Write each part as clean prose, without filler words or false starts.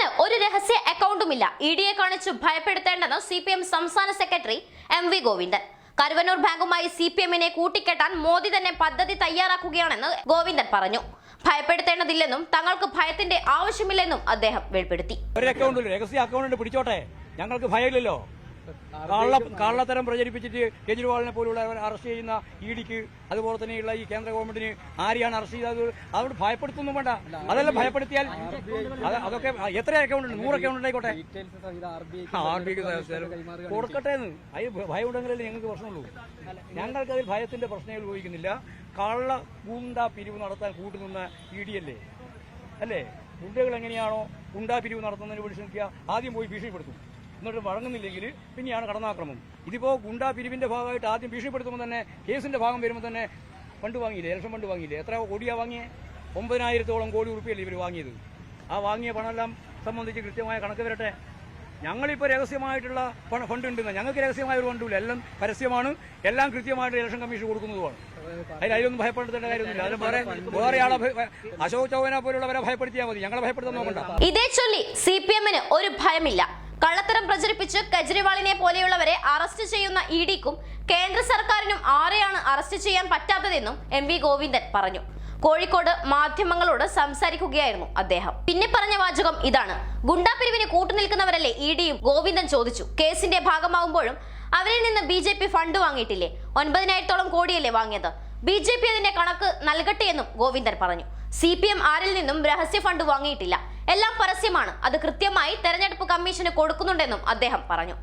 CPMന് ഒരു രഹസ്യ അക്കൗണ്ടുമില്ല. ഇഡിയെ കാണിച്ചു ഭയപ്പെടുത്തേണ്ടെന്ന് CPM സംസ്ഥാന സെക്രട്ടറി MV ഗോവിന്ദൻ. കരുവന്നൂർ ബാങ്കുമായി CPMനെ കൂട്ടിക്കെട്ടാൻ മോദി തന്നെ പദ്ധതി തയ്യാറാക്കുകയാണെന്ന് ഗോവിന്ദൻ പറഞ്ഞു. ഭയപ്പെടുത്തേണ്ടതില്ലെന്നും തങ്ങൾക്ക് ഭയത്തിന്റെ ആവശ്യമില്ലെന്നും അദ്ദേഹം വെളിപ്പെടുത്തി. ഒരു അക്കൗണ്ടിൽ രഹസ്യ അക്കൗണ്ട് പിടിച്ചോട്ടെ, ഞങ്ങൾക്ക് ഭയമില്ലല്ലോ. കള്ളത്തരം പ്രചരിപ്പിച്ചിട്ട് കേജ്രിവാളിനെ പോലുള്ള അറസ്റ്റ് ചെയ്യുന്ന ഇഡിക്ക് അതുപോലെ തന്നെയുള്ള ഈ കേന്ദ്ര ഗവൺമെന്റിന് ആരെയാണ് അറസ്റ്റ് ചെയ്തത്? അതുകൊണ്ട് ഭയപ്പെടുത്തൊന്നും വേണ്ട. അതെല്ലാം ഭയപ്പെടുത്തിയാൽ അതൊക്കെ എത്ര അക്കൗണ്ട് ഉണ്ട്? 100 അക്കൗണ്ട് ഉണ്ടായിക്കോട്ടെ, കൊടുക്കട്ടെ എന്ന്. അതിൽ ഭയം ഉണ്ടെങ്കിലല്ലേ ഞങ്ങൾക്ക് പ്രശ്നമുള്ളൂ. ഞങ്ങൾക്ക് അതിൽ ഭയത്തിന്റെ പ്രശ്നങ്ങൾ ഉപയോഗിക്കുന്നില്ല. കള്ള ഗുണ്ടാ പിരിവ് നടത്താൻ കൂട്ടുനിന്ന ഇഡിയല്ലേ അല്ലേ? ഗുണ്ടകൾ എങ്ങനെയാണോ ഗുണ്ടാ പിരിവ് നടത്തുന്നതിന് വിളിച്ച് ആദ്യം പോയി ഭീഷണിപ്പെടുത്തും, എന്നിട്ട് വഴങ്ങുന്നില്ലെങ്കിൽ പിന്നെയാണ് കടന്നാക്രമം. ഇതിപ്പോ ഗുണ്ടാ പിരിവിന്റെ ഭാഗമായിട്ട് ആദ്യം ഭീഷണിപ്പെടുത്തുമ്പോൾ തന്നെ കേസിന്റെ ഭാഗം വരുമ്പോൾ തന്നെ ഫണ്ട് വാങ്ങിയില്ലേ, ഇലക്ഷൻ ഫണ്ട് വാങ്ങിയില്ലേ? എത്ര കോടിയാ വാങ്ങിയേ? 9,000-ഓളം കോടി റുപ്യല്ലേ ഇവർ വാങ്ങിയത്. ആ വാങ്ങിയ പണമെല്ലാം സംബന്ധിച്ച് കൃത്യമായ കണക്ക് വരട്ടെ. ഞങ്ങളിപ്പോൾ രഹസ്യമായിട്ടുള്ള ഫണ്ട് ഉണ്ടെന്ന്, ഞങ്ങൾക്ക് രഹസ്യമായ ഒരു ഫണ്ടില്ല, എല്ലാം പരസ്യമാണ്, എല്ലാം കൃത്യമായിട്ട് ഇലക്ഷൻ കമ്മീഷൻ കൊടുക്കുന്നതുമാണ്. അതിലൊന്നും ഭയപ്പെടുത്തേണ്ട കാര്യമൊന്നുമില്ല. അതിന് വേറെ ആളെ അശോക് ചൗഹാനെ പോലുള്ളവരെ ഭയപ്പെടുത്തിയാൽ മതി, ഞങ്ങളെ ഭയപ്പെടുത്താൻ നോക്കണ്ട. ഇതേ ചൊല്ലി CPMന് ഒരു ഭയമില്ല. കള്ളത്തരം പ്രചരിപ്പിച്ച് കെജ്രിവാളിനെ പോലെയുള്ളവരെ അറസ്റ്റ് ചെയ്യുന്ന ഇഡിക്കും കേന്ദ്ര സർക്കാരിനും ആരെയാണ് അറസ്റ്റ് ചെയ്യാൻ പറ്റാത്തതെന്നും MV ഗോവിന്ദൻ പറഞ്ഞു. കോഴിക്കോട് മാധ്യമങ്ങളോട് സംസാരിക്കുകയായിരുന്നു അദ്ദേഹം. പിന്നെ പറഞ്ഞ വാചകം ഇതാണ്: ഗുണ്ടാപിരിവിന് കൂട്ടുനിൽക്കുന്നവരല്ലേ ഇഡിയും? ഗോവിന്ദൻ ചോദിച്ചു. കേസിന്റെ ഭാഗമാകുമ്പോഴും അവരിൽ നിന്ന് BJP ഫണ്ട് വാങ്ങിയിട്ടില്ലേ? 9,000-ഓളം കോടിയല്ലേ വാങ്ങിയത്? BJP അതിന്റെ കണക്ക് നൽകട്ടെ എന്നും ഗോവിന്ദൻ പറഞ്ഞു. CPM ആരിൽ നിന്നും രഹസ്യ ഫണ്ട് വാങ്ങിയിട്ടില്ല, എല്ലാം പരസ്യമാണ്, അത് കൃത്യമായി തെരഞ്ഞെടുപ്പ് കമ്മീഷന് കൊടുക്കുന്നുണ്ടെന്നും അദ്ദേഹം പറഞ്ഞു.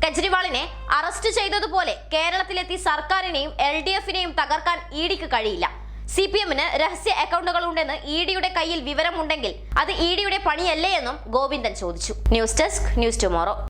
കെജ്രിവാളിനെ അറസ്റ്റ് ചെയ്തതുപോലെ കേരളത്തിലെത്തി സർക്കാരിനെയും LDFനെയും തകർക്കാൻ ഇഡിക്ക് കഴിയില്ല. CPMന് രഹസ്യ അക്കൗണ്ടുകൾ ഉണ്ടെന്ന് ഇഡിയുടെ കയ്യിൽ വിവരമുണ്ടെങ്കിൽ അത് ഇഡിയുടെ പണിയല്ലേ എന്നും ഗോവിന്ദൻ ചോദിച്ചു. News desk, news tomorrow.